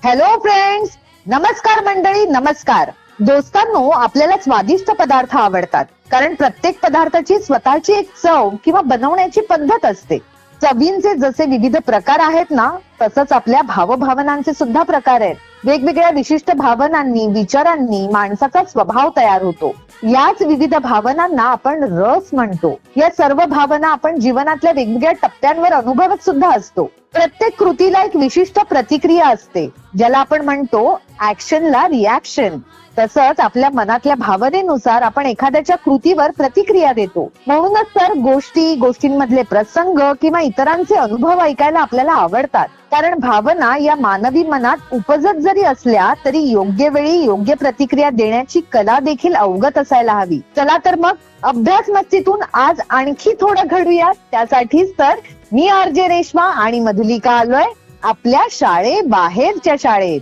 Hello friends, नमस्कार मंडळी, नमस्कार. दोस्तांनो, आपल्याला स्वादिष्ट पदार्थ आवडतात कारण प्रत्येक पदार्थाची स्वतःची एक चव किंवा बनवण्याची पद्धत असते. चवींचे जसे विविध प्रकार आहेत ना, तसंच आपल्या भावभावनांचे सुद्धा प्रकार आहेत. वेगवेगळ्या विशिष्ट भावनांनी, विचारांनी माणसाचा स्वभाव तयार होतो. याच विविध भावनांना आपण रस म्हणतो. या सर्व भावना आपण जीवनातल्या वेगवेगळ्या टप्प्यांवर अनुभवत सुद्धा असतो. प्रत्येक कृतीला एक विशिष्ट प्रतिक्रिया असते, ज्याला आपण म्हणतो ऍक्शनला रिॲक्शन. तसंच आपल्या मनातल्या भावनेनुसार आपण एखाद्याच्या कृतीवर प्रतिक्रिया देतो. म्हणूनच तर गोष्टींमधले प्रसंग किंवा इतरांचे अनुभव ऐकायला आपल्याला आवडतात. कारण भावना या मानवी मनात उपजत जरी असल्या तरी योग्य वेळी योग्य प्रतिक्रिया देण्याची कला देखील अवगत असायला हवी. चला तर मग अभ्यास मस्तीतून आज आणखी थोडं घडूया. त्यासाठीच तर मी आरजे रेश्मा आणि मधुलिका आलोय आपल्या शाळेबाहेरच्या शाळेत.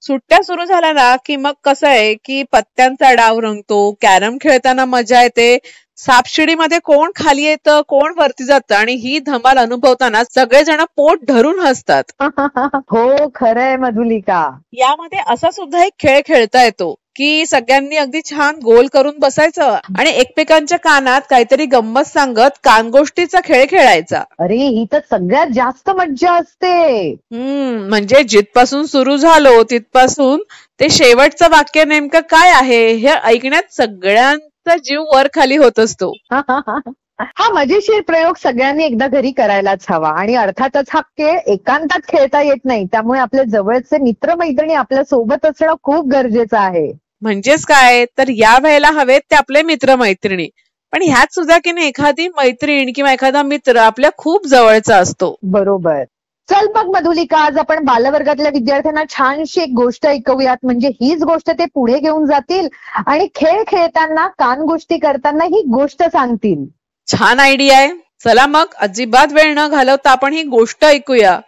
सुट्ट्या सुरू झाल्या ना की मग कसं आहे की पत्त्यांचा डाव रंगतो, कॅरम खेळताना मजा येते, सापशिडीमध्ये कोण खाली येतं कोण वरती जातं आणि ही धमाल अनुभवताना सगळेजण पोट धरून हसतात. हो, खरंय मधुलिका. यामध्ये असा सुद्धा एक खेळ खेळता येतो की सगळ्यांनी अगदी छान गोल करून बसायचं आणि एकमेकांच्या कानात काहीतरी गंमत सांगत कानगोष्टीचा खेळ खेळायचा. अरे, ही तर सगळ्यात जास्त मज्जा असते. म्हणजे जिथपासून सुरू झालो तिथपासून ते शेवटचं वाक्य नेमकं काय आहे हे ऐकण्यात सगळ्यांचा जीव वर खाली होत असतो. हा मजेशीर प्रयोग सगळ्यांनी एकदा घरी करायलाच हवा. आणि अर्थातच हा खेळ एकांतात खेळता येत नाही, त्यामुळे आपले जवळचे मित्रमैत्रिणी आपल्या सोबत असणं खूप गरजेचं आहे. म्हणजेच काय तर या वेळेला हवेत ते आपले मित्रमैत्रिणी, पण ह्यात सुद्धा की नाही एखादी मैत्रीण किंवा एखादा मित्र आपल्या खूप जवळचा असतो. बरोबर. चल मग मधुलिका, आज आपण बालवर्गातल्या विद्यार्थ्यांना छानशी एक गोष्ट ऐकवूयात. म्हणजे हीच गोष्ट ते पुढे घेऊन जातील आणि खेळ खेळताना कानगोष्टी करताना ही गोष्ट सांगतील. छान आयडिया आहे. चला मग अजिबात वेळ न घालवता आपण ही गोष्ट ऐकूया.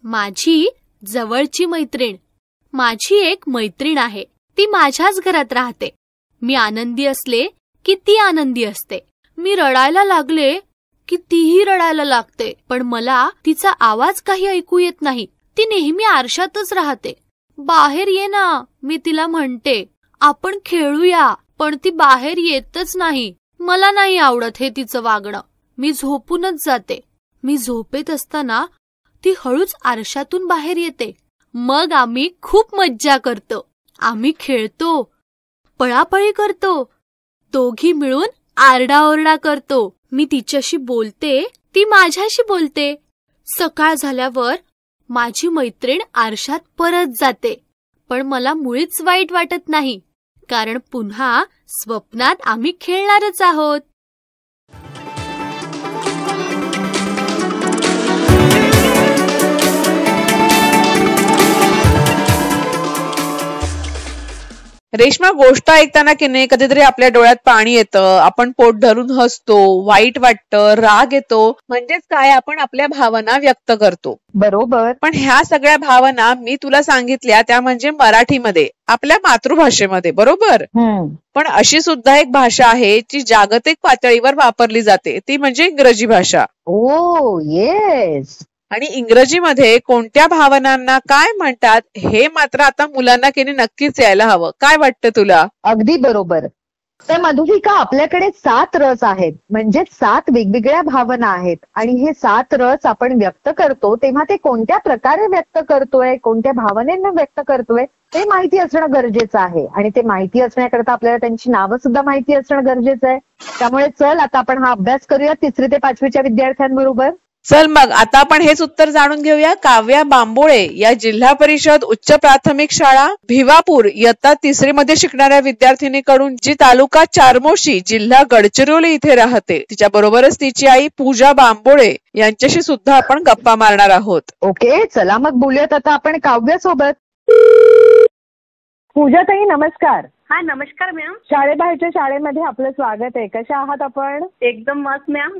माझी जवळची मैत्रीण. माझी एक मैत्रीण आहे. ती माझ्याच घरात राहते. मी आनंदी असले की ती आनंदी असते. मी रडायला लागले की तीही रडायला लागते. पण मला तिचा आवाज काही ऐकू येत नाही. ती नेहमी आरशातच राहते. बाहेर ये ना, मी तिला म्हणते. आपण खेळूया, पण ती बाहेर येतच नाही. मला नाही आवडत हे तिचं वागणं. मी झोपूनच जाते. मी झोपेत असताना ती हळूच आरशातून बाहेर येते. मग आम्ही खूप मज्जा करतो. आम्ही खेळतो, पळापळी करतो, दोघी मिळून आरडाओरडा करतो. मी तिच्याशी बोलते, ती माझ्याशी बोलते. सकाळ झाल्यावर माझी मैत्रीण आरशात परत जाते. पण मला मुळीच वाईट वाटत नाही, कारण पुन्हा स्वप्नात आम्ही खेळणारच आहोत. रेश्मा, गोष्ट ऐकताना की नाही कधीतरी आपल्या डोळ्यात पाणी येतं, आपण पोट धरून हसतो, वाईट वाटतं, राग येतो, म्हणजेच काय, आपण आपल्या भावना व्यक्त करतो. बरोबर. पण ह्या सगळ्या भावना मी तुला सांगितल्या त्या म्हणजे मराठीमध्ये, आपल्या मातृभाषेमध्ये, बरोबर. पण अशी सुद्धा एक भाषा आहे जी जागतिक पातळीवर वापरली जाते, ती म्हणजे इंग्रजी भाषा. ओ येस. आणि इंग्रजीमध्ये कोणत्या भावनांना काय म्हणतात हे मात्र आता मुलांना की नक्कीच यायला हवं. काय वाटतं तुला? अगदी बरोबर. तर मधुलिका, आपल्याकडे 7 रस आहेत, म्हणजे 7 वेगवेगळ्या भावना आहेत, आणि हे 7 रस आपण व्यक्त करतो तेव्हा ते कोणत्या प्रकारे व्यक्त करतोय, कोणत्या भावनेनं व्यक्त करतोय ते माहिती असणं गरजेचं आहे. आणि ते माहिती असण्याकरता आपल्याला त्यांची नावं सुद्धा माहिती असणं गरजेचं आहे. त्यामुळे चल आता आपण हा अभ्यास करूया 3री ते 5वीच्या विद्यार्थ्यांबरोबर. चल मग आता आपण हेच उत्तर जाणून घेऊया. काव्या बांबोळे या जिल्हा परिषद उच्च प्राथमिक शाळा भिवापूर इयत्ता 3री मध्ये शिकणाऱ्या विद्यार्थिनीकडून, जी तालुका चारमोशी जिल्हा गडचिरोली इथे राहते, तिच्या बरोबरच तिची आई पूजा बांबोळे यांच्याशी सुद्धा आपण गप्पा मारणार आहोत. ओके, चला मग बोलूयात आता आपण काव्यासोबत. पूजाताई नमस्कार. हा नमस्कार मॅम. शाळेबाहेरच्या शाळेमध्ये आपलं स्वागत आहे. कशा आहात आपण? एकदम मस्त मॅम.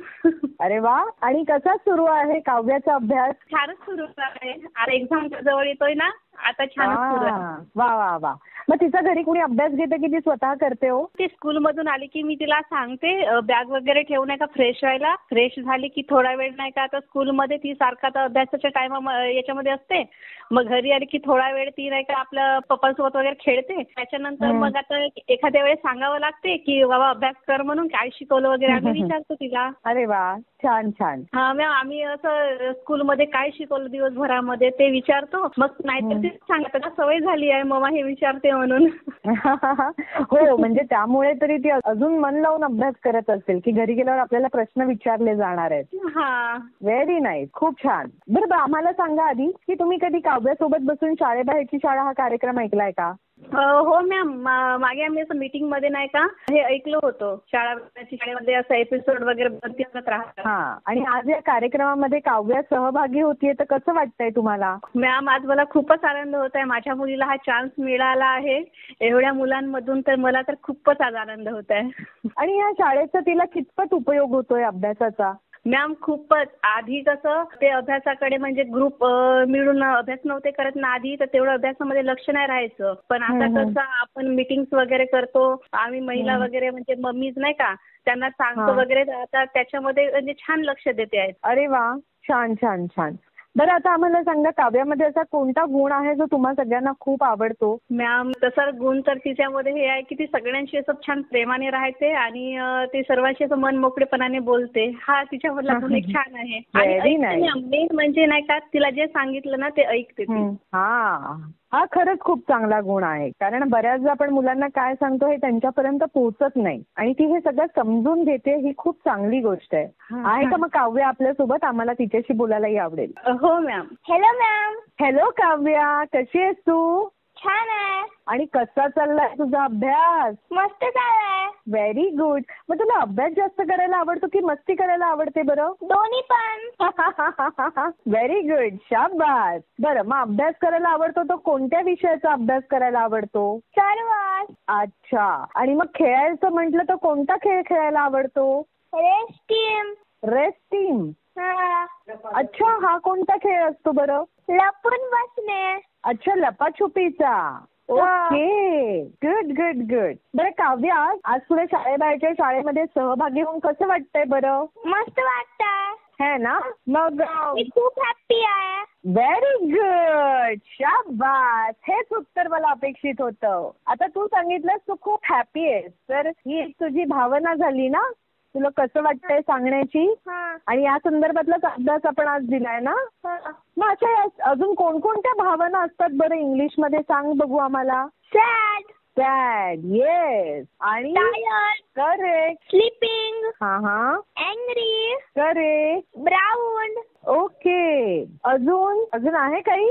अरे वा. आणि कसा सुरू आहे काव्याचा अभ्यास? छानच सुरू आहे. आता एक्झाम जवळ येतोय ना, आता छानच सुरू आहे. वा वा वा. मग तिचा घरी कुणी अभ्यास घेते की ती स्वतः करते हो? ती स्कूल मधून आली की मी तिला सांगते बॅग वगैरे ठेवू नका, फ्रेश व्हायला. फ्रेश झाली की थोडा वेळ नाही का आता स्कूलमध्ये ती सारखा तर अभ्यासाच्या टाइम याच्यामध्ये असते. मग घरी आली की थोडा वेळ ती नाही का आपल्या पप्पांसोबत वगैरे खेळते. त्याच्यानंतर मग आता एखाद्या वेळेस सांगावं लागते की बाबा अभ्यास कर म्हणून, काय शिकवलं वगैरे आम्ही विचारतो तिला. अरे वा, छान छान. हा मॅम, आम्ही असं स्कूलमध्ये काय शिकवलं दिवसभरामध्ये ते विचारतो. मग नाहीतर ते सांगतात का सवय झाली आहे मम्मा हे विचारते म्हणून. हो, म्हणजे त्यामुळे तरी ती अजून मन लावून अभ्यास करत असेल की घरी गेल्यावर आपल्याला प्रश्न विचारले जाणार आहेत. हा, व्हेरी नाईस, खूप छान. बरं, आम्हाला सांगा आधी की तुम्ही कधी काव्यासोबत बसून शाळेबाहेरची शाळा हा कार्यक्रम ऐकलाय का? हो मॅम, मागे आम्ही असं मीटिंग मध्ये नाही का हे ऐकलं होतं, शाळेमध्ये असं एपिसोड वगैरे बदलत राहतात. हा, आणि आज या कार्यक्रमामध्ये काव्या सहभागी होतीये, तर कसं वाटतंय तुम्हाला? मॅम, आज मला खूपच आनंद होत आहे. माझ्या मुलीला हा चान्स मिळाला आहे एवढ्या मुलांमधून, तर मला तर खूपच आज आनंद होत आहे. आणि या शाळेचा तिला कितपत उपयोग होतोय अभ्यासाचा? मॅम, खूपच. आधी कसं ते अभ्यासाकडे म्हणजे ग्रुप मिळून अभ्यास नव्हते करत ना आधी, तर तेवढं अभ्यासामध्ये लक्ष नाही राहायचं. पण आता कसं आपण मीटिंग्स वगैरे करतो, आम्ही महिला वगैरे म्हणजे मम्मीज नाही का त्यांना सांगतो वगैरे, आता त्याच्यामध्ये म्हणजे छान लक्ष देते आहेत. अरे वा, छान छान छान. बरं, आता आम्हाला सांगा काव्यामध्ये असा कोणता गुण आहे जो तुम्हा सगळ्यांना खूप आवडतो? मॅम, तसा गुण तर तिच्यामध्ये हे आहे की ती सगळ्यांशी असं छान प्रेमाने राहते आणि ती सर्वांशी असं मन मोकळेपणाने बोलते. हा तिच्यामधला गुण एक छान आहे. आणि मेन म्हणजे नाही का तिला जे सांगितलं ना ते ऐकते ती. हा खरंच खूप चांगला गुण आहे, कारण बऱ्याचदा आपण मुलांना काय सांगतो हे त्यांच्यापर्यंत पोहोचत नाही, आणि ती हे सगळं समजून घेते, ही खूप चांगली गोष्ट आहे. का मग काव्या आपल्यासोबत? आम्हाला तिच्याशी बोलायलाही आवडेल. हो ma'am. Hello ma'am. Hello Kavya, कशी आहेस तू? छान आहे. आणि कसा चाललाय तुझा अभ्यास? मस्त चाललाय. Very good. मग तुला अभ्यास जास्त करायला आवडतो की मस्ती करायला आवडते बरं? दोन्ही पण. व्हेरी गुड, शाबास. बरं, मग अभ्यास करायला आवडतो तो कोणत्या विषयाचा अभ्यास करायला आवडतो? सर्वच. अच्छा. आणि मग खेळायचं म्हटलं तर कोणता खेळ खेळायला आवडतो? Race team. Race team. अच्छा, हा कोणता खेळ असतो बरं? लपून बसणे. अच्छा, लपाछुपीचा. Okay, good good good. बरं काव्या, आज तुला शाळेबाहेरच्या शाळेमध्ये सहभागी होऊन कसं वाटतंय बरं? मस्त वाटतंय. है ना? मग मी खूप हॅप्पी आहे. व्हेरी गुड, शाबास. हेच उत्तर मला अपेक्षित होतं. आता तू सांगितलंस तू खूप हॅपी आहेस, तर ही तुझी भावना झाली ना, तुला कसं वाटतंय सांगण्याची, आणि या संदर्भातलाच अभ्यास आपण आज दिलाय ना. मग अशा अजून कोणकोणत्या भावना असतात बरं इंग्लिश मध्ये, सांग बघू आम्हाला. सॅड. Sad, yes. आणि tired. Correct. Sleeping. Angry. Correct. Brown. Okay. अजून आहे काही?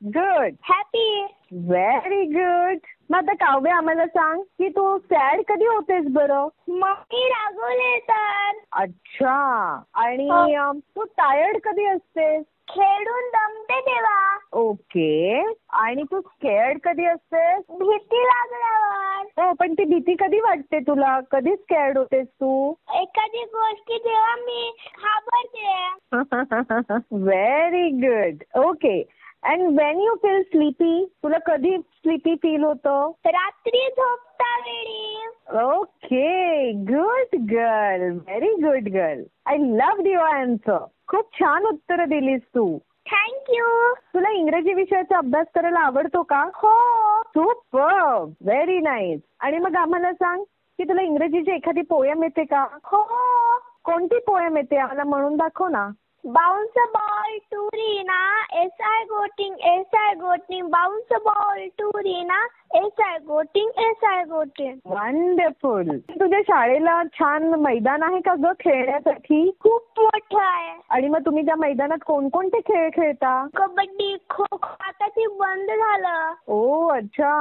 गुड. हॅपी. Very good. मग आता काव्य, आम्हाला सांग की तू सॅड कधी होतेस बरं? मम्मी रागवले तर. अच्छा. आणि तू टायर्ड कधी असतेस? खेळून दमते तेव्हा. ओके. आणि तू स्केअर्ड कधी असतेस? भीती लागल्यावर. हो, पण ती भीती कधी वाटते तुला? कधी स्केअर्ड होतेस तू? एखादी गोष्टी जेव्हा मी घाबरते. Very good. Okay. And Wien you feel sleepy, तुला कधी स्लीपी फील होतं? रात्री झोपता वेळी. Okay. Good girl. Very good girl. I love your answer. खूप छान उत्तर दिलीस तू. थँक्यू. तुला इंग्रजी विषयाचा अभ्यास करायला आवडतो का? हो. सुपर. Very nice. आणि मग आम्हाला सांग की तुला इंग्रजीची एखादी पोयम येते का? हो. कोणती पोयम येते? आम्हाला म्हणून दाखव ना. Bounce a ball to Rina, SI goating, bounce a ball to Rina, SI goating. Wonderful. तुझ्या शाळेला छान मैदान आहे का ग खेळण्यासाठी? खूप मोठं आहे. आणि मग तुम्ही त्या मैदानात कोणकोणते खेळ खेळता? कबड्डी, खो खो. आता ते बंद झालं. ओ अच्छा.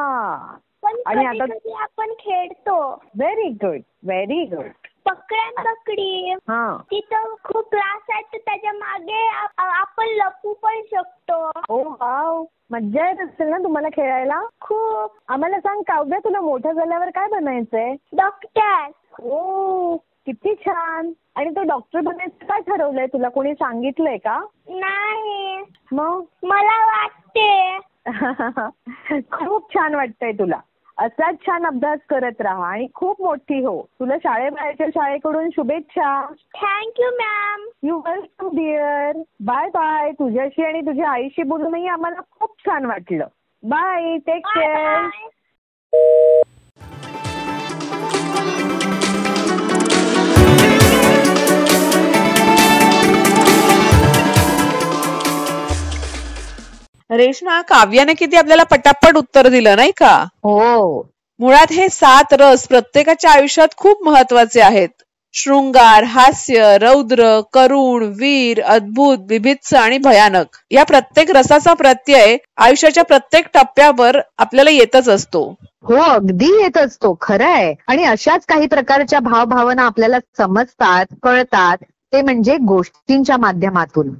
पण आणि आता कधी आपण खेळतो. Very good. Very good. पकडी. हा. तिथं खूप क्लास आहेत तर त्याच्या मागे आपण लपू पण शकतो. ओ वाव. मज्जा येत असेल ना तुम्हाला खेळायला? खूप. आम्हाला सांग काव्या, तुला मोठं झाल्यावर काय बनायचंय? डॉक्टर. ओ किती छान. आणि तो डॉक्टर बनायचं काय ठरवलंय तुला? कोणी सांगितलंय का? नाही. मग? मला वाटते. खूप छान वाटतंय तुला. असाच छान अभ्यास करत राहा आणि खूप मोठी हो. तुला शाळेबाहेरच्या शाळेकडून शुभेच्छा. Thank you ma'am. You welcome dear. Bye bye. तुझ्याशी आणि तुझ्या आईशी बोलूनही आम्हाला खूप छान वाटलं. बाय. Take care. रेश्मा, काव्याने किती आपल्याला पटापट उत्तर दिलं नाही का? हो. मुळात हे 7 रस प्रत्येकाच्या आयुष्यात खूप महत्वाचे आहेत. शृंगार, हास्य, रौद्र, करुण, वीर, अद्भुत, बिभत्स आणि भयानक या प्रत्येक रसाचा प्रत्यय आयुष्याच्या प्रत्येक टप्प्यावर आपल्याला येतच असतो. हो, अगदी येत असतो. खरं आहे. आणि अशाच काही प्रकारच्या भावभावना आपल्याला समजतात, कळतात, ते म्हणजे गोष्टींच्या माध्यमातून.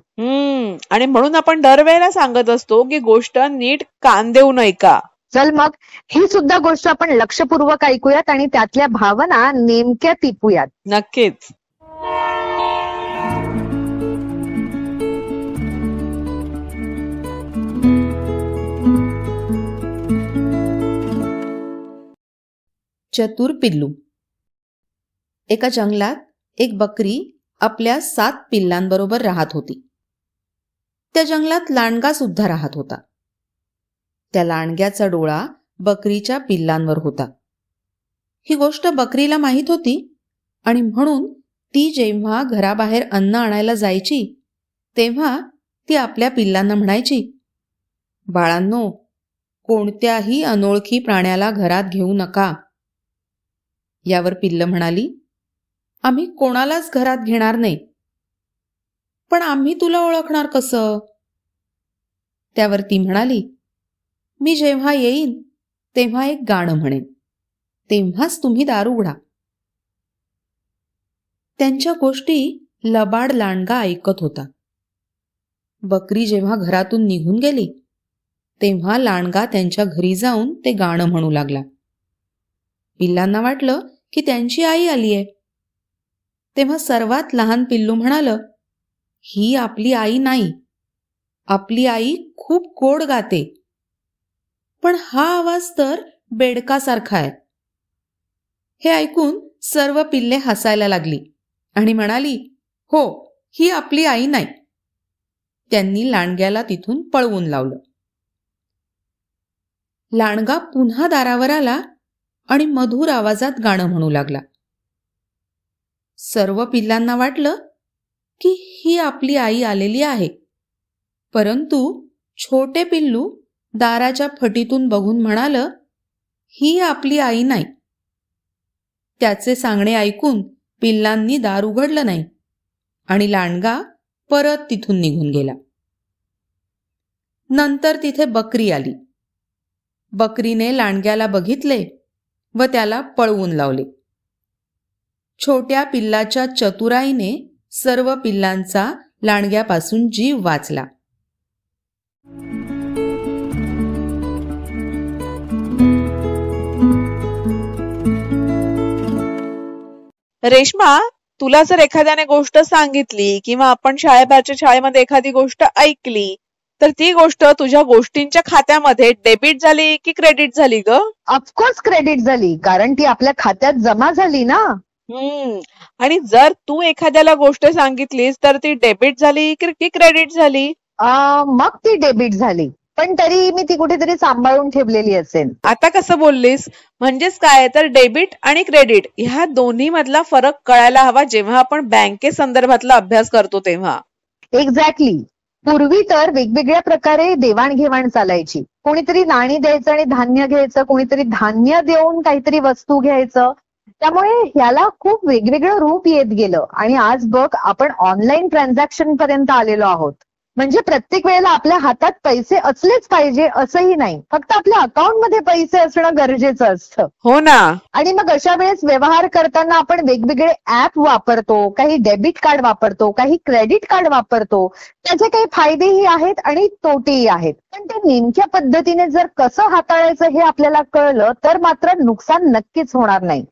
आणि म्हणून आपण दरवेळेला सांगत असतो की गोष्ट नीट कान देऊ नये का. चल मग ही सुद्धा गोष्ट आपण लक्षपूर्वक ऐकूयात आणि त्यातल्या भावना नेमक्या टिपूयात. नक्कीच. चतुर पिल्लू. एका जंगलात एक बकरी आपल्या 7 पिल्लांबरोबर राहत होती. त्या जंगलात लांडगा सुद्धा राहत होता. त्या लांडग्याचा डोळा बकरीच्या पिल्लांवर होता. ही गोष्ट बकरीला माहीत होती आणि म्हणून ती जेव्हा घराबाहेर अन्न आणायला जायची तेव्हा ती आपल्या पिल्लांना म्हणायची, बाळांनो, कोणत्याही अनोळखी प्राण्याला घरात घेऊ नका. यावर पिल्लं म्हणाली, आम्ही कोणालाच घरात घेणार नाही. पण आम्ही तुला ओळखणार कसं? त्यावर ती म्हणाली, मी जेव्हा येईन तेव्हा एक गाणं म्हणेन, तेव्हाच तुम्ही दार उघडा. त्यांच्या गोष्टी लबाड लांडगा ऐकत होता. बकरी जेव्हा घरातून निघून गेली तेव्हा लांडगा त्यांच्या घरी जाऊन ते गाणं म्हणू लागला. पिल्लांना वाटलं की त्यांची आई आलीये. तेव्हा सर्वात लहान पिल्लू म्हणालं, ही आपली आई नाही. आपली आई खूप गोड गाते, पण हा आवाज तर बेडकासारखा आहे. हे ऐकून सर्व पिल्ले हसायला लागली आणि म्हणाली, हो, ही आपली आई नाही. त्यांनी लांडग्याला तिथून पळवून लावलं. लांडगा पुन्हा दारावर आला आणि मधुर आवाजात गाणं म्हणू लागला. सर्व पिल्लांना वाटलं की ही आपली आई आलेली आहे. परंतु छोटे पिल्लू दाराच्या फटीतून बघून म्हणालं, ही आपली आई नाही. त्याचे सांगणे ऐकून पिल्लांनी दार उघडलं नाही आणि लांडगा परत तिथून निघून गेला. नंतर तिथे बकरी आली. बकरीने लांडग्याला बघितले व त्याला पळवून लावले. छोट्या पिल्लाच्या चतुराईने सर्व पिल्लांचा लांडग्यापासून जीव वाचला. रेश्मा, तुला जर एखाद्याने गोष्ट सांगितली किंवा आपण शाळेबाहेरच्या शाळेमध्ये एखादी गोष्ट ऐकली तर ती गोष्ट तुझ्या गोष्टींच्या खात्यामध्ये डेबिट झाली की क्रेडिट झाली ग? ऑफकोर्स क्रेडिट झाली, कारण ती आपल्या खात्यात जमा झाली ना. आणि जर तू एखाद्याला गोष्ट सांगितलीस तर ती डेबिट झाली की क्रेडिट झाली? मग ती डेबिट झाली, पण तरी मी ती कुठेतरी सांभाळून ठेवलेली असेल. आता कसं बोललीस? म्हणजेच काय तर डेबिट आणि क्रेडिट ह्या दोन्ही मधला फरक कळायला हवा जेव्हा आपण बँकेसंदर्भातला अभ्यास करतो तेव्हा. एक्झॅक्टली. पूर्वी तर वेगवेगळ्या प्रकारे देवाणघेवाण चालायची. कोणीतरी नाणी द्यायचं आणि धान्य घ्यायचं, कोणीतरी धान्य देऊन काहीतरी वस्तू घ्यायचं. त्यामुळे ह्याला खूप वेगवेगळं रूप येत गेलं आणि आज बघ आपण ऑनलाईन ट्रान्झॅक्शन पर्यंत आलेलो आहोत. म्हणजे प्रत्येक वेळेला आपल्या हातात पैसे असलेच पाहिजे असंही नाही, फक्त आपल्या अकाउंटमध्ये पैसे असणं गरजेचं असतं. हो ना. आणि मग अशा वेळेस व्यवहार करताना आपण वेगवेगळे ऍप वापरतो, काही डेबिट कार्ड वापरतो, काही क्रेडिट कार्ड वापरतो. त्याचे काही फायदेही आहेत आणि तोटेही आहेत. पण ते नेमक्या पद्धतीने जर कसं हाताळायचं हे आपल्याला कळलं तर मात्र नुकसान नक्कीच होणार नाही.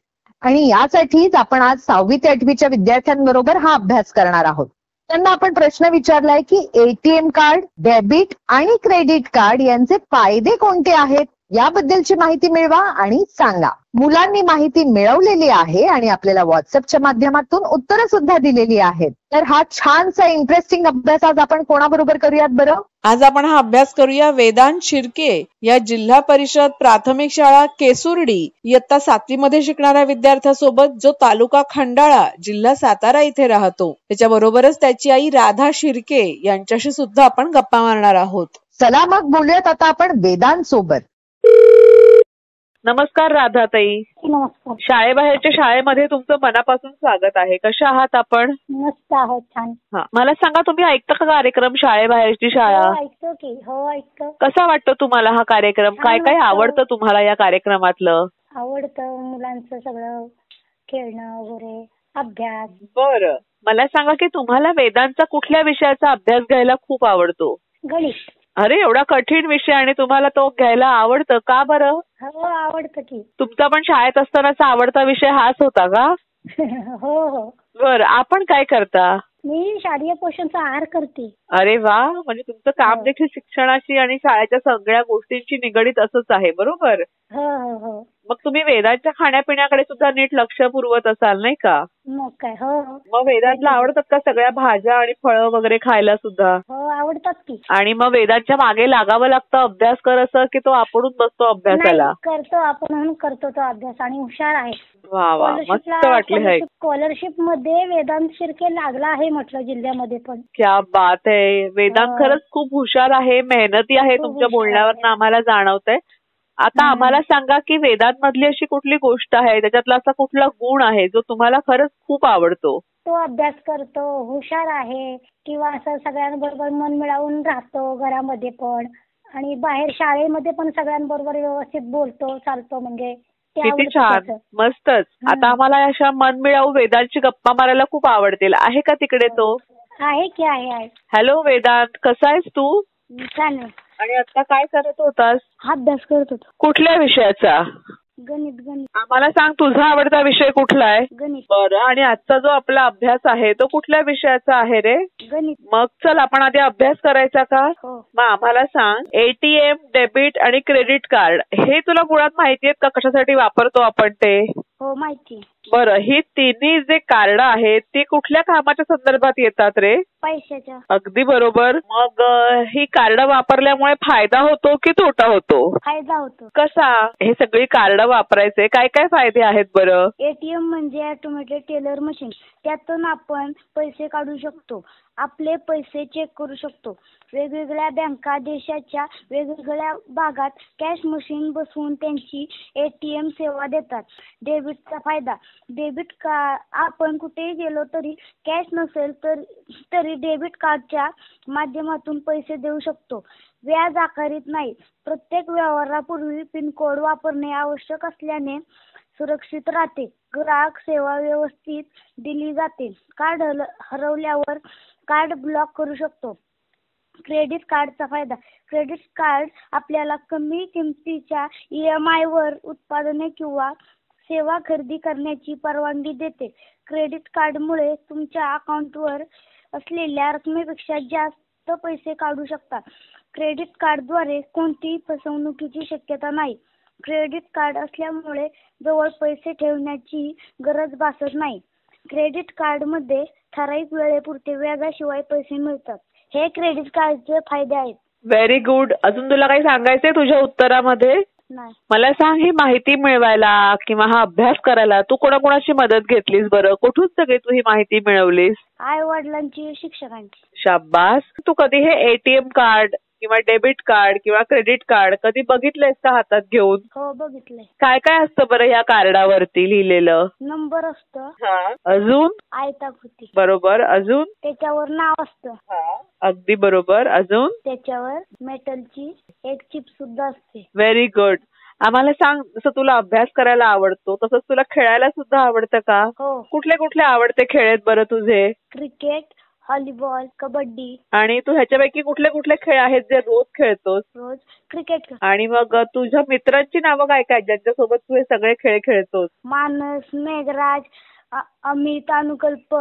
आणि यासाठीच आपण आज 6वी ते 8वीच्या विद्यार्थ्यांबरोबर हा अभ्यास करणार आहोत. त्यांना आपण प्रश्न विचारलाय की एटीएम कार्ड, डेबिट आणि क्रेडिट कार्ड यांचे फायदे कोणते आहेत याबद्दलची माहिती मिळवा आणि सांगा. मुलांनी माहिती मिळवलेली आहे आणि आपल्याला व्हॉट्सअपच्या माध्यमातून उत्तरं सुद्धा दिलेली आहेत. तर हा छानसा इंटरेस्टिंग अभ्यास आज आपण कोणाबरोबर करूयात बरं? आज आपण हा अभ्यास करूया वेदांत शिर्के या जिल्हा परिषद प्राथमिक शाळा केसुर्डी इयत्ता 7वी मध्ये शिकणाऱ्या विद्यार्थ्यासोबत, जो तालुका खंडाळा जिल्हा सातारा इथे राहतो. त्याच्याबरोबरच त्याची आई राधा शिर्के यांच्याशी सुद्धा आपण गप्पा मारणार आहोत. चला मग बोलूयात आता आपण वेदांत सोबत. नमस्कार राधाताई. नमस्कार. शाळेबाहेरच्या शाळेमध्ये तुमचं मनापासून स्वागत आहे. कशा आहात आपण? मस्त आहोत, छान. मला सांगा, तुम्ही ऐकता का कार्यक्रम शाळेबाहेरची शाळा? ऐकतो की. हो ऐकतो. कसा वाटतो तुम्हाला हा कार्यक्रम? काय काय आवडतं तुम्हाला या कार्यक्रमातलं? आवडतं मुलांचं सगळं, खेळणं वगैरे, अभ्यास. बरं, मला सांगा की तुम्हाला वेदांचा कुठल्या विषयाचा अभ्यास घ्यायला खूप आवडतो? गणित. अरे, एवढा कठीण विषय आणि तुम्हाला तो घ्यायला आवडतं का बरं? हो आवडतं की. तुमचा पण शाळेत असतानाचा आवडता विषय हाच होता का? हो हो. बरं, आपण काय करता? मी शालेय पोषणचा आहार करते. अरे वा, म्हणजे तुमचं काम देखील शिक्षणाशी आणि शाळेच्या सगळ्या गोष्टींची निगडीत असंच आहे, बरोबर? हो हो हो. मग तुम्ही वेदांच्या खाण्यापिण्याकडे सुद्धा नीट लक्ष पुरवत असाल नाही का? मग काय. हो हो. मग वेदांतला आवडतात का सगळ्या भाज्या आणि फळं वगैरे खायला सुद्धा? हो आवडतात की. आणि मग वेदांच्या मागे लागावं लागतं अभ्यास कर असं, की तो आपणच बसतो अभ्यासाला? करतो आपण, म्हणून करतो तो अभ्यास आणि हुशार आहे. वा वा, मस्त वाटले आहे. स्कॉलरशिप मध्ये वेदांत शिर्के लागला आहे म्हटलं जिल्ह्यामध्ये पण. क्या बात आहे. वेदांत खरंच खूप हुशार आहे, मेहनती आहे, तुमच्या बोलण्यावरनं आम्हाला जाणवतंय. आता आम्हाला सांगा की वेदांत मधली अशी कुठली गोष्ट आहे, त्याच्यातला असा कुठला गुण आहे जो तुम्हाला खरंच खूप आवडतो? तो अभ्यास करतो, हुशार आहे, किंवा असं सगळ्यांबरोबर मन मिळवून राहतो घरामध्ये पण, आणि बाहेर शाळेमध्ये पण सगळ्यांबरोबर व्यवस्थित बोलतो चालतो. म्हणजे किती छान, मस्तच. आता आम्हाला अशा मनमिळावू वेदांतची गप्पा मारायला खूप आवडतील. आहे का तिकडे तो? आहे की आहे. हॅलो वेदांत, कसा आहेस तू? छान. आणि आता काय करत होतास? अभ्यास करत होतो. कुठल्या विषयाचा? गणित. गणित. आम्हाला सांग, तुझा आवडता विषय कुठला आहे? गणित. बरं, आणि आजचा जो आपला अभ्यास आहे तो कुठल्या विषयाचा आहे रे? गणित. मग चल आपण आधी अभ्यास करायचा का? हो. मग आम्हाला सांग, एटीएम, डेबिट आणि क्रेडिट कार्ड हे तुला मुळात माहिती आहेत का, कशासाठी वापरतो आपण ते? हो माहिती. बरं, ही तिन्ही जे कार्ड आहेत ती कुठल्या कामाच्या संदर्भात येतात रे? पैशाच्या. अगदी बरोबर. मग ही कार्ड वापरल्यामुळे फायदा होतो की तोटा होतो? फायदा होतो. कसा? हे सगळी कार्ड वापरायचे काय काय फायदे आहेत बरं? एटीएम म्हणजे ऑटोमॅटिक टेलर मशीन. त्यातून आपण पैसे काढू शकतो, आपले पैसे चेक करू शकतो. वेगवेगळ्या बँका देशाच्या वेगवेगळ्या भागात कॅश मशीन बसवून त्यांची एटीएम सेवा देतात. डेबिटचा फायदा. डेबिट कार्ड, आपण कुठेही गेलो तरी कॅश नसेल तरी डेबिट कार्डच्या माध्यमातून पैसे देऊ शकतो. व्याज आकारित नाही. प्रत्येक व्यवहारापूर्वी पिन कोड वापरणे आवश्यक असल्याने सुरक्षित राहते. ग्राहक सेवा व्यवस्थित दिली जाते. कार्ड हरवल्यावर कार्ड ब्लॉक करू शकतो. क्रेडिट कार्डचा फायदा. क्रेडिट कार्ड आपल्याला कमी किमतीच्या EMI वर उत्पादने किंवा सेवा खरेदी करण्याची परवानगी देते. क्रेडिट कार्डमुळे तुमच्या अकाउंटवर असलेल्या रकमेपेक्षा जास्त पैसे काढू शकता. क्रेडिट कार्डद्वारे कोणतीही फसवणुकीची शक्यता नाही. क्रेडिट कार्ड असल्यामुळे जवळ पैसे ठेवण्याची गरज भासत नाही. क्रेडिट कार्डमध्ये ठराविक वेळेपुरते व्याजाशिवाय पैसे मिळतात. हे क्रेडिट कार्डचे फायदे आहेत. Very good. अजून तुला काही सांगायचंय तुझ्या उत्तरामध्ये? नाही. मला सांग, ही माहिती मिळवायला किंवा हा अभ्यास करायला तू कोणाकोणाची मदत घेतलीस बरं? कुठून सगळी तू ही माहिती मिळवलीस? आई वडिलांची, शिक्षकांची. शाबास. तू कधी हे ATM कार्ड किंवा डेबिट कार्ड किंवा क्रेडिट कार्ड कधी बघितलंयस का हातात घेऊन? हो, बघितलंय. काय काय असतं बरं या कार्डावरती लिहिलेलं? नंबर असतं. अजून? आयताकृती. बरोबर. अजून? त्याच्यावर नाव असतं. अगदी बरोबर. अजून? त्याच्यावर मेटलची एक चिप सुद्धा असते. Very good. आम्हाला सांग, जसं तुला अभ्यास करायला आवडतो तसंच तुला खेळायला सुद्धा आवडतं का? हो. कुठले कुठले आवडते खेळ आहेत बरं तुझे? Cricket, volleyball, kabaddi. आणि तू ह्याच्यापैकी कुठले कुठले खेळ आहेत जे रोज खेळतोस? रोज क्रिकेट. आणि मग तुझ्या मित्रांची नावं काय काय ज्यांच्यासोबत तू हे सगळे खेळ खेळतोस? मानस, मेघराज, अमित, अनुकल्प,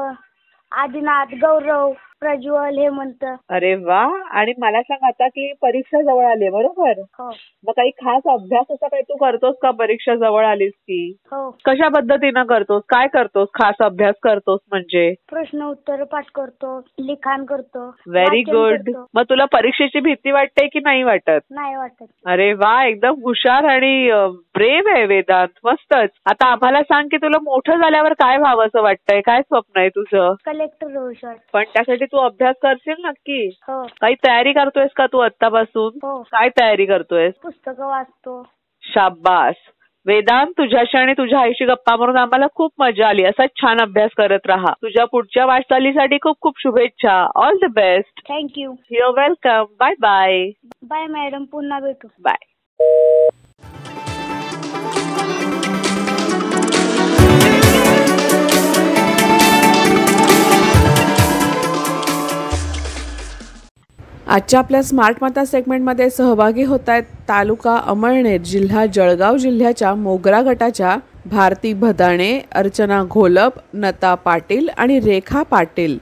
आदिनाथ, गौरव, प्रज्वल, हेमंत. अरे वा. आणि मला सांग आता की परीक्षा जवळ आली बरोबर? हो. मग काही खास अभ्यास असा काही तू करतोस का परीक्षा जवळ आलीस की? हो. कशा पद्धतीनं करतोस? काय करतोस? खास अभ्यास करतोस म्हणजे? प्रश्न उत्तर पाठ करतो, लिखाण करतो. व्हेरी वाचन गुड. करतो. मग तुला परीक्षेची भीती वाटते की नाही वाटत? नाही वाटत. अरे वा, एकदम हुशार आणि ब्रेव आहे वेदांत. मस्तच. आता आम्हाला सांग की तुला मोठं झाल्यावर काय व्हावं असं वाटतंय? काय स्वप्न आहे तुझं? कलेक्टर होऊ शकतो. पण त्यासाठी तू अभ्यास करशील नक्की? हो. काही तयारी करतोयस का तू आत्तापासून? हो. काय तयारी करतोयस? पुस्तकं वाचतो. शाबास. वेदांत, तुझ्याशी आणि तुझ्या आईशी गप्पा मारून आम्हाला खूप मजा आली. असाच छान अभ्यास करत राहा. तुझ्या पुढच्या वाटचालीसाठी खूप खूप शुभेच्छा. All the best. Thank you. Your welcome. Bye bye. Bye madam. पुन्हा भेटू. बाय. आजच्या आपल्या स्मार्ट माता सेगमेंटमध्ये सहभागी होत आहेत तालुका अमळनेर, जिल्हा जळगाव जिल्ह्याच्या मोगरा गटाच्या भारती भदाणे, अर्चना घोलप, नता पाटील आणि रेखा पाटील.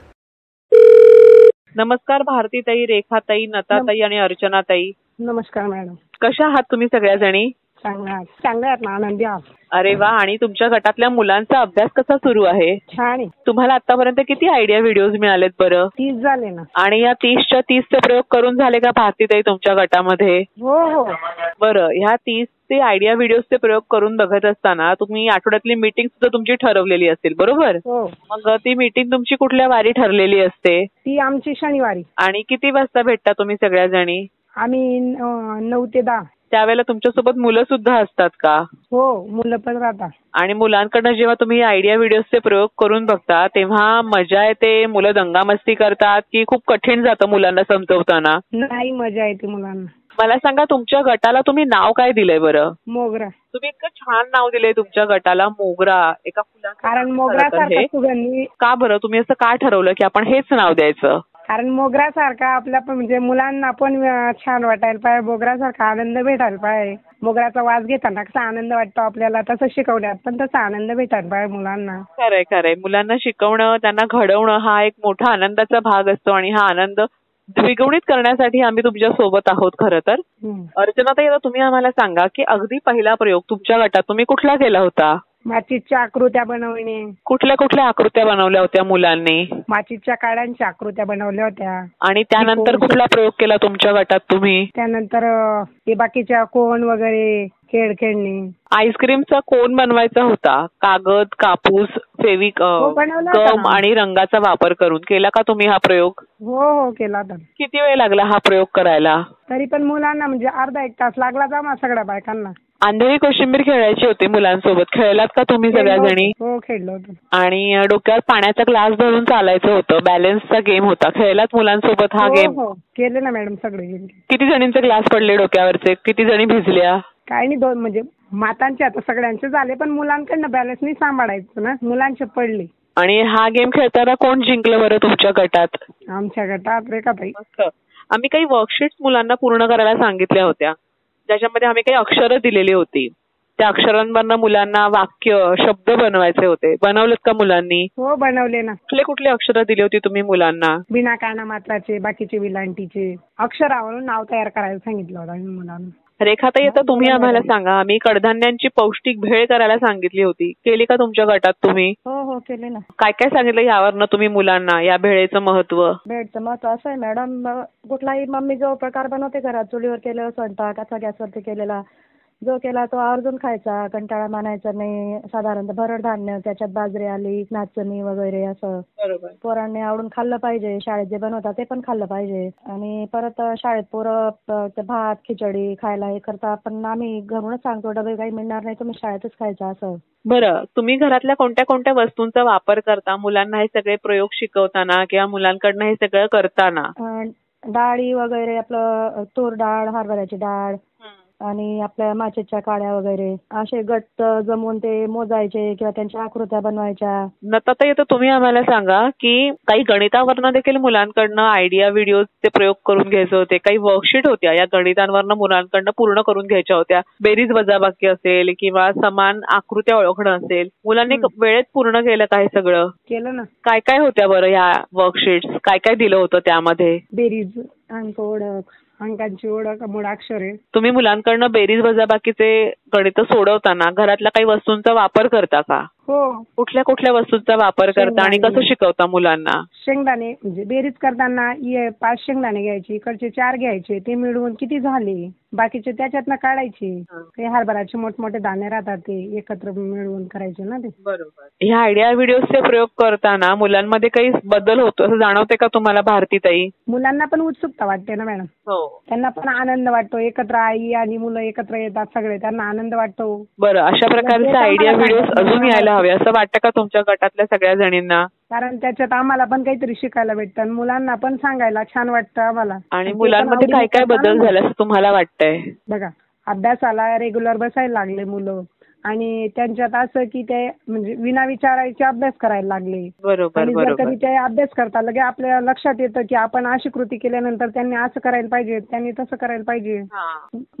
नमस्कार भारतीताई, रेखाताई, नताताई आणि अर्चनाताई. नमस्कार मॅडम. कशा आहात तुम्ही सगळ्याजणी? चांगले आहेत ना, आनंदी आहात. अरे वा. आणि तुमच्या गटातल्या मुलांचा अभ्यास कसा सुरू आहे? छान आहे. तुम्हाला आतापर्यंत किती आयडिया व्हिडिओज मिळालेत बरं? 30 झाले ना. आणि या 30च्या 30 प्रयोग करून झाले का भारतीताई तुमच्या गटामध्ये? हो हो. बरं, ह्या 30 ते आयडिया व्हिडिओचे प्रयोग करून बघत असताना तुम्ही आठवड्यातली मीटिंग सुद्धा तुमची ठरवलेली असेल बरोबर? हो. मग ती मीटिंग तुमची कुठल्या वारी ठरलेली असते? ती आमची शनिवारी. आणि किती वाजता भेटता तुम्ही सगळ्या जणी? आम्ही 9 ते 10. त्यावेळेला तुमच्यासोबत मुलं सुद्धा असतात का? हो, मुलं पण राहतात. आणि मुलांकडनं जेव्हा तुम्ही आयडिया व्हिडिओचे प्रयोग करून बघता तेव्हा मजा येते, मुलं दंगामस्ती करतात की खूप कठीण जातं मुलांना समजवताना? नाही, मजा येते मुलांना. मला सांगा, तुमच्या गटाला तुम्ही नाव काय दिलंय बरं? मोगरा. तुम्ही इतकं छान नाव दिलंय तुमच्या गटाला, मोगरा. एका फुलाचं कारण मोगरा सारखा सुगंधी. का बरं तुम्ही असं का ठरवलं की आपण हेच नाव द्यायचं? कारण मोगरा सारखा आपल्या पण म्हणजे मुलांना पण छान वाटायला पाहिजे, मोगरा सारखा आनंद भेटायला पाहिजे. मोगराचा वास घेताना कसा आनंद वाटतो आपल्याला, तसं शिकवण्यात पण तसा आनंद भेटायला पाहिजे मुलांना. खरंय खरंय. मुलांना शिकवणं, त्यांना घडवणं हा एक मोठा आनंदाचा भाग असतो आणि हा आनंद द्विगुणित करण्यासाठी आम्ही तुमच्या सोबत आहोत खरं तर. अर्चनाताई, आता तुम्ही आम्हाला सांगा की अगदी पहिला प्रयोग तुमच्या गटात तुम्ही कुठला केला होता? माचीच्या आकृत्या बनवणे. कुठल्या कुठल्या आकृत्या बनवल्या होत्या मुलांनी? माचीच्या काड्यांच्या आकृत्या बनवल्या होत्या. आणि त्यानंतर कुठला प्रयोग केला तुमच्या गटात तुम्ही? त्यानंतर ते बाकीच्या कोण वगैरे खेळ खेळणे. आईस्क्रीमचा कोन बनवायचा होता. कागद, कापूस, गम आणि रंगाचा वापर करून केला का तुम्ही हा प्रयोग? हो हो, केला होता. किती वेळ लागला हा प्रयोग करायला? तरी पण मुलांना म्हणजे अर्धा एक तास लागला जमा सगळ्या बायकांना. आंधळी कोशिंबीर खेळायची होती मुलांसोबत. खेळलात का तुम्ही सगळ्या जणी? हो, खेळलो होतो. आणि डोक्यावर पाण्याचा ग्लास धरून चालायचं होतं. बॅलन्सचा गेम होता. खेळलात मुलांसोबत हा गेम? हो, केले ना मॅडम सगळे गेम. किती जणींचे ग्लास पडले डोक्यावरचे? किती जणी भिजल्या? काही नाही, 2 म्हणजे मातांचे आता सगळ्यांचे झाले, पण मुलांकडनं बॅलन्स नाही सांभाळायचं ना, मुलांचे पडले. आणि हा गेम खेळताना कोण जिंकलं बरं तुमच्या गटात? आमच्या गटात रेखाताई. आम्ही काही वर्कशीट्स मुलांना पूर्ण करायला सांगितल्या होत्या, ज्याच्यामध्ये आम्ही काही अक्षरं दिलेली होती. त्या अक्षरांवरनं मुलांना वाक्य, शब्द बनवायचे होते. बनवलेत का मुलांनी? हो बनवले ना. कुठले कुठले अक्षरं दिली होती तुम्ही मुलांना? बिना काना मात्राचे, बाकीचे विलांटीचे अक्षरावरून नाव तयार करायला सांगितलं होतं आम्ही मुलांना. रेखाताई, आता तुम्ही आम्हाला सांगा, आम्ही कडधान्यांची पौष्टिक भेळ करायला सांगितली होती, केली का तुमच्या गटात तुम्ही? हो केले ना. काय काय सांगितलं यावरनं तुम्ही मुलांना, या भेळेचं महत्व? भेळचं महत्व असं आहे मॅडम, कुठलाही मम्मी जो प्रकार बनवते घरात, चुलीवर केलेला स्वयंपाक अथवा गॅसवरती केलेला जो केला तो आवर्जून खायचा, कंटाळा मानायचा नाही. साधारणतः भरड धान्य, त्याच्यात बाजरी आली, नाचणी वगैरे असं पोरांनी आवडून खाल्लं पाहिजे. शाळेत जे बनवतात ते पण खाल्लं पाहिजे. आणि परत शाळेत पोरं भात खिचडी खायला हे करता, पण आम्ही घरूनच सांगतो डबे काही मिळणार नाही, तुम्ही शाळेतच खायचा असं. बरं, तुम्ही घरातल्या कोणत्या कोणत्या वस्तूंचा वापर करता मुलांना हे सगळे प्रयोग शिकवताना किंवा मुलांकडनं हे सगळं करताना? डाळी वगैरे, आपलं तूर डाळ, हरभऱ्याची डाळ आणि आपल्या माचेच्या काड्या वगैरे असे गट जमवून ते मोजायचे किंवा त्यांच्या आकृत्या बनवायच्या. नंतर येतं तुम्ही आम्हाला सांगा की काही गणितावरनं देखील मुलांकडनं आयडिया व्हिडिओ ते प्रयोग करून घ्यायचे होते. काही वर्कशीट होत्या या गणितांवरनं मुलांकडनं पूर्ण करून घ्यायच्या होत्या. बेरीज वजाबाकी असेल किंवा समान आकृत्या ओळखणं असेल, मुलांनी वेळेत पूर्ण केलं का हे सगळं? केलं ना. काय काय होत्या बरं ह्या वर्कशीट्स? काय काय दिलं होतं त्यामध्ये? बेरीज, अंक ओळख, अंकांची ओळख, मूळाक्षरे. तुम्ही मुलांकडनं बेरीज वजाबाकीचे गणित सोडवताना घरातल्या काही वस्तूंचा वापर करता का? हो. कुठल्या कुठल्या वस्तूंचा वापर करता आणि कसं शिकवता मुलांना? शेंगदाणे, म्हणजे बेरीज करताना 5 शेंगदाणे घ्यायचे, इकडचे 4 घ्यायचे, ते मिळवून किती झाले, बाकीचे त्याच्यातनं काढायचे. ते हरभराचे मोठमोठे दाणे राहतात ते एकत्र मिळवून करायचे ना ते. बरोबर. ह्या आयडिया व्हिडिओचे प्रयोग करताना मुलांमध्ये काही बदल होतो असं जाणवते का तुम्हाला भारतीताई? मुलांना पण उत्सुकता वाटते ना मॅडम. हो. त्यांना पण आनंद वाटतो, एकत्र आई आणि मुलं एकत्र येतात सगळे, त्यांना आनंद वाटतो. बरं, अशा प्रकारचे आयडिया व्हिडिओ अजून यायला हवे असं वाटतं का तुमच्या गटातल्या सगळ्या जणींना? कारण त्याच्यात आम्हाला पण काहीतरी शिकायला भेटतं, मुलांना पण सांगायला छान वाटतं आम्हाला. आणि मुलांमध्ये काय काय बदल झाले असं तुम्हाला वाटतंय? बघा, अभ्यासाला रेग्युलर बसायला लागले मुलं आणि त्यांच्यात असं की ते म्हणजे विना विचारायचे अभ्यास करायला लागले. बरोबर. आणि जर कधी ते अभ्यास करता लगे आपल्या लक्षात येतं की आपण अशी कृती केल्यानंतर त्यांनी असं करायला पाहिजे, त्यांनी तसं करायला पाहिजे.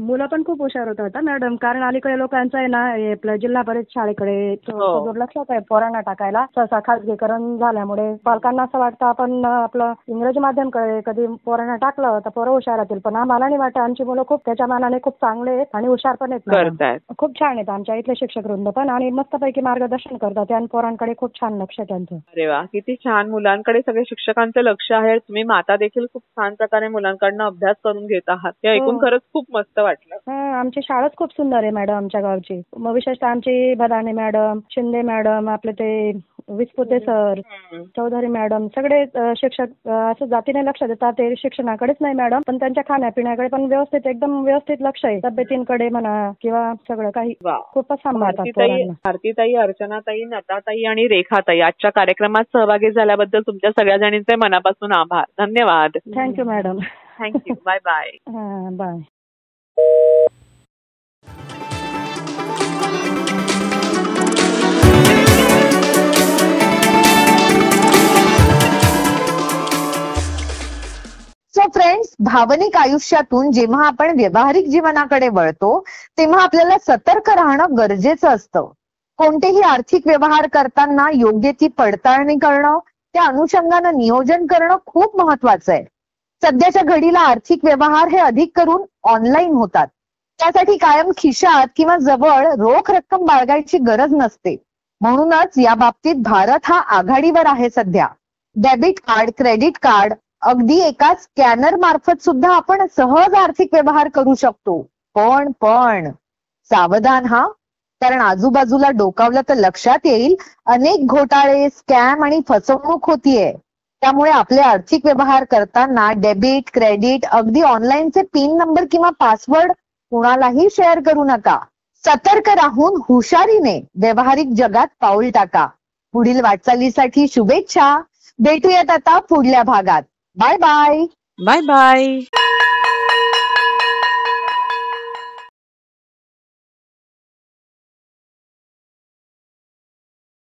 मुलं पण खूप हुशार होतात मॅडम, कारण अलीकडे लोकांचं आहे ना आपल्या जिल्हा परिषद शाळेकडे दुर्लक्षात आहे पोरांना टाकायला. सहसा खाजगीकरण झाल्यामुळे पालकांना असं वाटतं आपण आपलं इंग्रजी माध्यमकडे कधी पोरांना टाकलं तर पोरं हुशार होतील, पण आम्हाला नाही वाटतं. आमची मुलं खूप त्याच्या मानाने खूप चांगले आहेत आणि हुशार पण आहेत, खूप छान आहेत आमच्या इथले शिक्षक वृंद पण, आणि मस्तपैकी मार्गदर्शन करतात आणि पोरांकडे खूप छान लक्ष आहे त्यांचं. अरे वा, किती छान. मुलांकडे सगळे शिक्षकांचं लक्ष आहे. तुम्ही माता देखील खूप छान प्रकारे मुलांकडनं अभ्यास करून घेत आहात. हे ऐकून खरंच खूप मस्त वाटलं. आमची शाळाच खूप सुंदर आहे मॅडम आमच्या गावची. मग विशेषतः आमची भदाणे मॅडम, शिंदे मॅडम, आपले ते विस्पुते सर, चौधरी मॅडम, सगळे शिक्षक असं जातीने लक्ष देतात. ते शिक्षणाकडेच नाही मॅडम, पण त्यांच्या खाण्यापिण्याकडे पण व्यवस्थित, एकदम व्यवस्थित लक्ष आहे. तब्येतींकडे म्हणा किंवा सगळं काही खूपच सांभाळतात. भारतीताई, अर्चनाताई, नताताई आणि रेखाताई, आजच्या कार्यक्रमात सहभागी झाल्याबद्दल तुमच्या सगळ्या जणींचे मनापासून आभार. धन्यवाद. Thank you madam. Thank you. Bye bye. Bye. So friends, भावनिक आयुष्यातून जेव्हा आपण व्यावहारिक जीवनाकडे वळतो तेव्हा आपल्याला सतर्क राहणं गरजेचं असतं. कोणतेही आर्थिक व्यवहार करताना योग्य ती पडताळणी करणं, त्या अनुषंगानं नियोजन करणं खूप महत्वाचं आहे. सध्याच्या घडीला आर्थिक व्यवहार हे अधिक करून ऑनलाईन होतात. त्यासाठी कायम खिशात किंवा जवळ रोख रक्कम बाळगायची गरज नसते. म्हणूनच या बाबतीत भारत हा आघाडीवर आहे सध्या. डेबिट कार्ड, क्रेडिट कार्ड, अगदी एका स्कॅनर मार्फत सुद्धा आपण सहज आर्थिक व्यवहार करू शकतो. पण सावधान हा, कारण आजूबाजूला डोकावलं तर लक्षात येईल अनेक घोटाळे, स्कॅम आणि फसवणूक होतीये. त्यामुळे आपले आर्थिक व्यवहार करताना डेबिट, क्रेडिट, अगदी ऑनलाईनचे पिन नंबर किंवा पासवर्ड कुणालाही शेअर करू नका. सतर्क राहून हुशारीने व्यावहारिक जगात पाऊल टाका. पुढील वाटचालीसाठी शुभेच्छा. भेटूयात आता पुढल्या भागात. Bye bye. Bye bye.